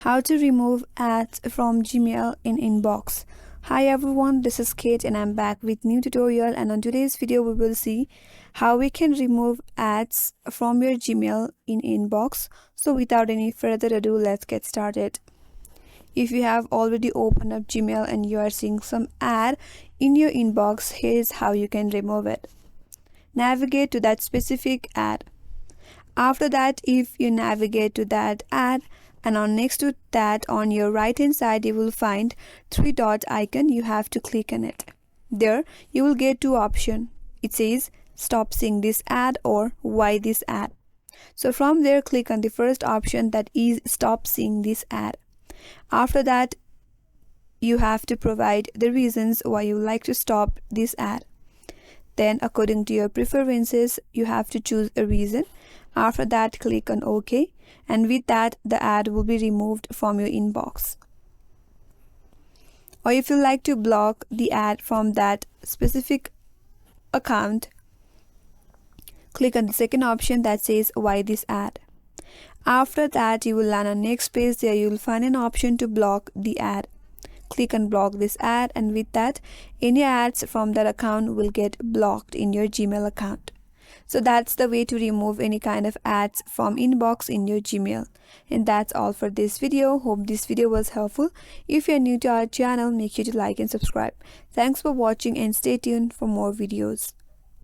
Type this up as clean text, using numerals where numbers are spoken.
How to remove ads from Gmail in inbox. Hi everyone, this is Kate and I'm back with new tutorial, and on today's video we will see how we can remove ads from your Gmail in inbox. So without any further ado, let's get started. If you have already opened up Gmail and you are seeing some ad in your inbox, here's how you can remove it. Navigate to that specific ad. After that, if you navigate to that ad, and on next to that on your right hand side you will find three dot icon. You have to click on it. There you will get two options. It says stop seeing this ad or why this ad. So from there, click on the first option, that is stop seeing this ad. After that, you have to provide the reasons why you like to stop this ad. Then according to your preferences, you have to choose a reason. After that, click on OK, and with that the ad will be removed from your inbox. Or if you like to block the ad from that specific account, click on the second option that says why this ad. After that, you will land on next page. There you will find an option to block the ad. Click on block this ad, and with that any ads from that account will get blocked in your Gmail account. So that's the way to remove any kind of ads from inbox in your Gmail. And that's all for this video. Hope this video was helpful. If you're new to our channel, make sure to like and subscribe. Thanks for watching and stay tuned for more videos.